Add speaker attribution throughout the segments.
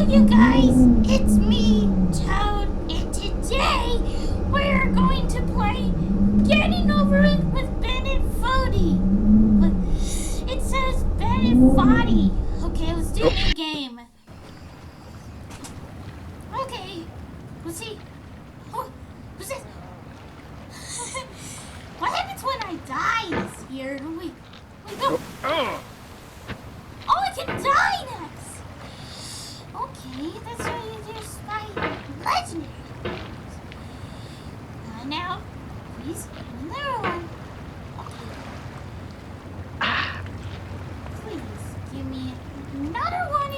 Speaker 1: you guys, it's me, Toad, and today we're going to play Getting Over It with Bennett Foddy. It says Bennett Foddy. Okay, let's do the game. Okay, let's see. Oh, who's this? What happens when I die this year? Wait, go. Oh, I can die next! Okay, that's why you just my legendary. Now, please, another one. Please, give me another one.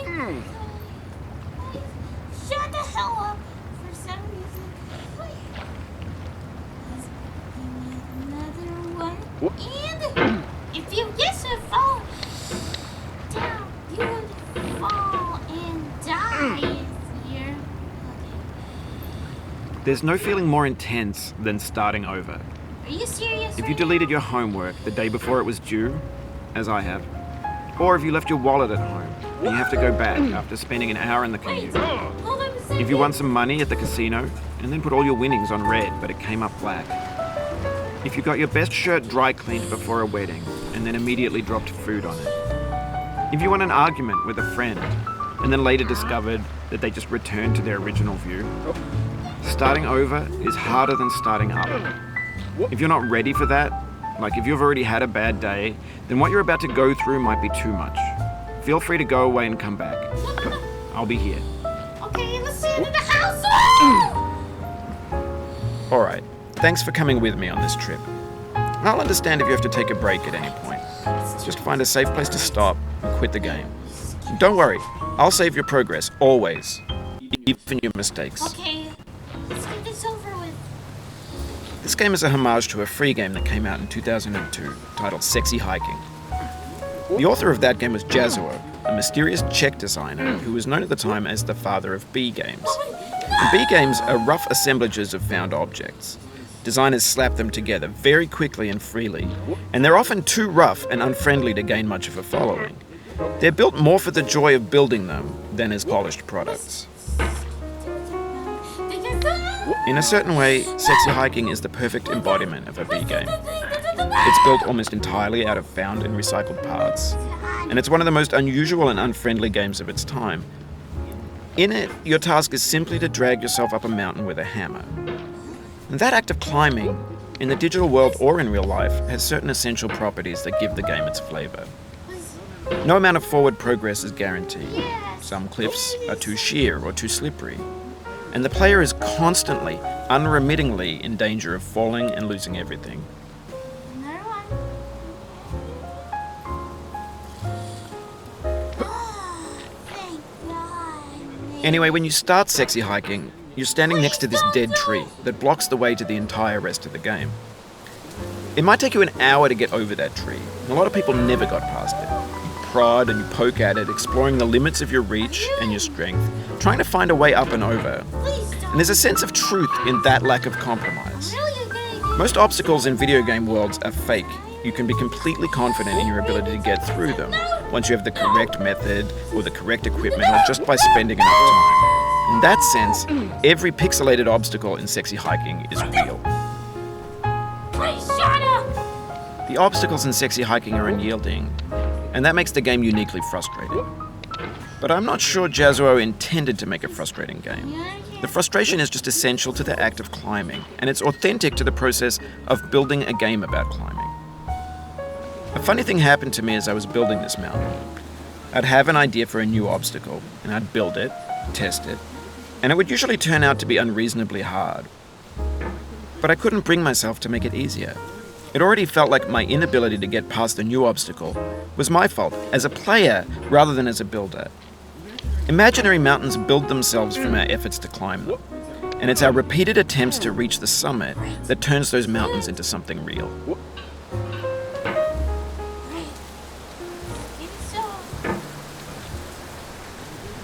Speaker 1: Shut the hell up for some reason. Please, give me another one. And if you get to fall down, you would fall and die here. Okay.
Speaker 2: There's no feeling more intense than starting over.
Speaker 1: Are you serious?
Speaker 2: If you deleted your homework the day before it was due, as I have, or if you left your wallet at home and you have to go back after spending an hour in the commute.
Speaker 1: Hold on a second.
Speaker 2: If you won some money at the casino and then put all your winnings on red but it came up black. If you got your best shirt dry cleaned before a wedding and then immediately dropped food on it. If you won an argument with a friend and then later discovered that they just returned to their original view. Starting over is harder than starting up. If you're not ready for that, like if you've already had a bad day, then what you're about to go through might be too much. Feel free to go away and come back. I'll be here.
Speaker 1: Okay, let's see into the house.
Speaker 2: All right. Thanks for coming with me on this trip. I'll understand if you have to take a break at any point. Just find a safe place to stop and quit the game. Don't worry, I'll save your progress, always. Even your mistakes.
Speaker 1: Okay, let's get this over with.
Speaker 2: This game is a homage to a free game that came out in 2002, titled Sexy Hiking. The author of that game was Jazuo, a mysterious Czech designer who was known at the time as the father of B games. And B games are rough assemblages of found objects. Designers slap them together very quickly and freely, and they're often too rough and unfriendly to gain much of a following. They're built more for the joy of building them than as polished products. In a certain way, Sexy Hiking is the perfect embodiment of a B game. It's built almost entirely out of found and recycled parts, and it's one of the most unusual and unfriendly games of its time. In it, your task is simply to drag yourself up a mountain with a hammer. And that act of climbing, in the digital world or in real life, has certain essential properties that give the game its flavor. No amount of forward progress is guaranteed. Some cliffs are too sheer or too slippery. And the player is constantly, unremittingly in danger of falling and losing everything.
Speaker 1: Another one. Thank God.
Speaker 2: Anyway, when you start Sexy Hiking, you're standing next to this dead tree that blocks the way to the entire rest of the game. It might take you an hour to get over that tree, and a lot of people never got past it. You prod and you poke at it, exploring the limits of your reach and your strength, trying to find a way up and over. And there's a sense of truth in that lack of compromise. Most obstacles in video game worlds are fake. You can be completely confident in your ability to get through them once you have the correct method or the correct equipment or just by spending enough time. In that sense, every pixelated obstacle in Sexy Hiking is real.
Speaker 1: Please shut up!
Speaker 2: The obstacles in Sexy Hiking are unyielding, and that makes the game uniquely frustrating. But I'm not sure Jazuo intended to make a frustrating game. The frustration is just essential to the act of climbing, and it's authentic to the process of building a game about climbing. A funny thing happened to me as I was building this mountain. I'd have an idea for a new obstacle, and I'd build it, test it, and it would usually turn out to be unreasonably hard. But I couldn't bring myself to make it easier. It already felt like my inability to get past the new obstacle was my fault as a player rather than as a builder. Imaginary mountains build themselves from our efforts to climb them, and it's our repeated attempts to reach the summit that turns those mountains into something real.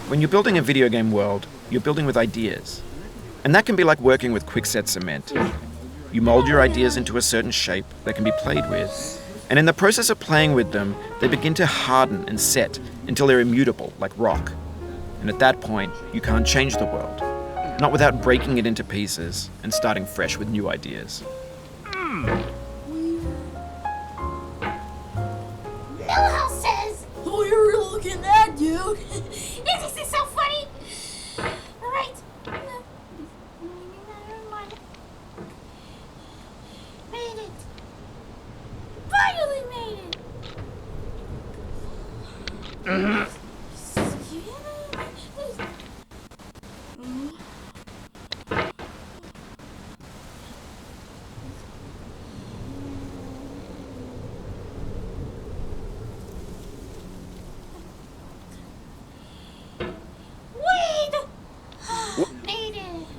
Speaker 2: When you're building a video game world, you're building with ideas. And that can be like working with quickset cement. You mold your ideas into a certain shape that can be played with, and in the process of playing with them, they begin to harden and set until they're immutable, like rock. And at that point, you can't change the world. Not without breaking it into pieces and starting fresh with new ideas.
Speaker 1: Millhouse says,
Speaker 3: We're looking at you.
Speaker 1: Isn't this so funny? Alright. Made it. Finally made it. Made it.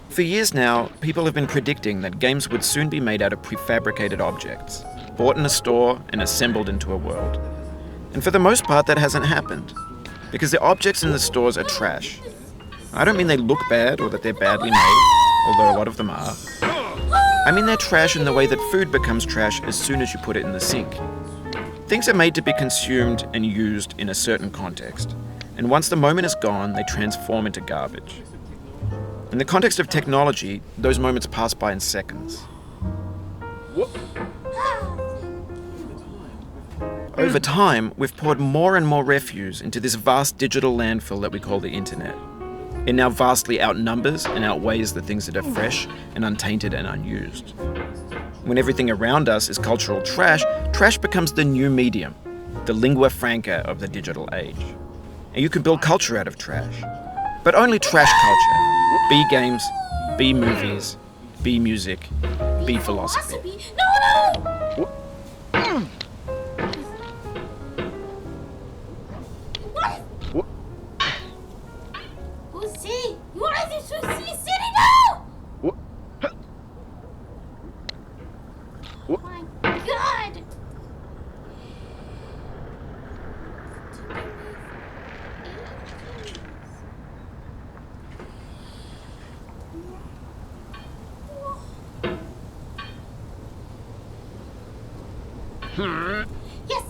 Speaker 2: For years now, people have been predicting that games would soon be made out of prefabricated objects, bought in a store and assembled into a world. And for the most part, that hasn't happened, because the objects in the stores are trash. I don't mean they look bad or that they're badly made, although a lot of them are. I mean they're trash in the way that food becomes trash as soon as you put it in the sink. Things are made to be consumed and used in a certain context, and once the moment is gone, they transform into garbage. In the context of technology, those moments pass by in seconds. Over time, we've poured more and more refuse into this vast digital landfill that we call the internet. It now vastly outnumbers and outweighs the things that are fresh and untainted and unused. When everything around us is cultural trash, trash becomes the new medium, the lingua franca of the digital age. And you can build culture out of trash. But only trash culture. B games, B movies, B music, B philosophy.
Speaker 1: No! Susie! What are you Susie sitting now? Oh my god! Yes!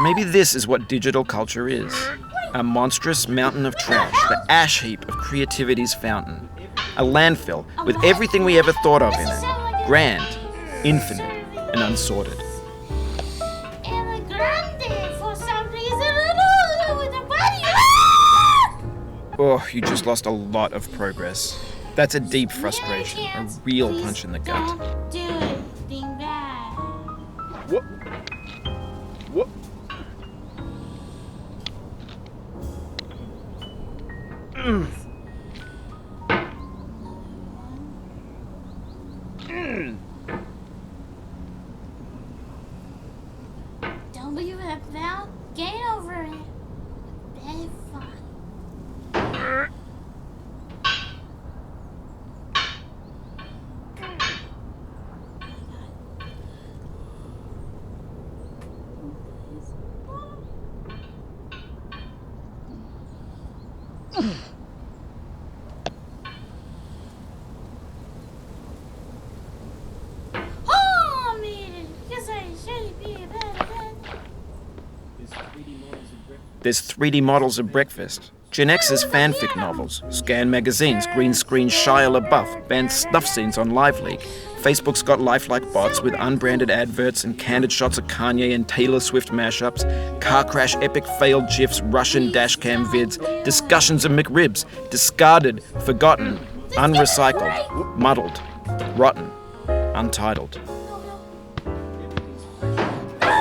Speaker 2: Maybe this is what digital culture is. A monstrous mountain of trash, the ash heap of creativity's fountain. A landfill with everything we ever thought of in it. Grand, infinite, and unsorted.
Speaker 1: And grande for some reason with a body.
Speaker 2: Oh, you just lost a lot of progress. That's a deep frustration, a real punch in the gut.
Speaker 1: Don't do anything bad.
Speaker 2: What? What?
Speaker 1: Don't believe it, Val. Get over it. Very fun. Oh, man. Because I should be a better man.
Speaker 2: There's 3D models of breakfast. Gen X's fanfic novels, scan magazines, green screen Shia LaBeouf, banned snuff scenes on LiveLeak. Facebook's got lifelike bots with unbranded adverts and candid shots of Kanye and Taylor Swift mashups, car crash epic failed GIFs, Russian dashcam vids, discussions of McRibs, discarded, forgotten, unrecycled, muddled, rotten, untitled.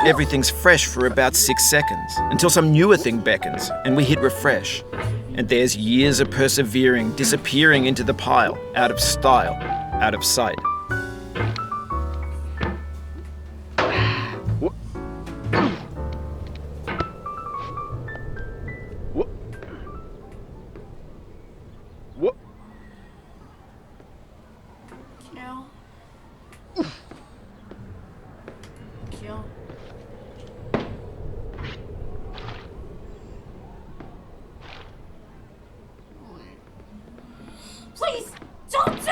Speaker 2: Everything's fresh for about 6 seconds, until some newer thing beckons, and we hit refresh. And there's years of persevering, disappearing into the pile, out of style, out of sight.
Speaker 3: Kill.
Speaker 1: Please, don't do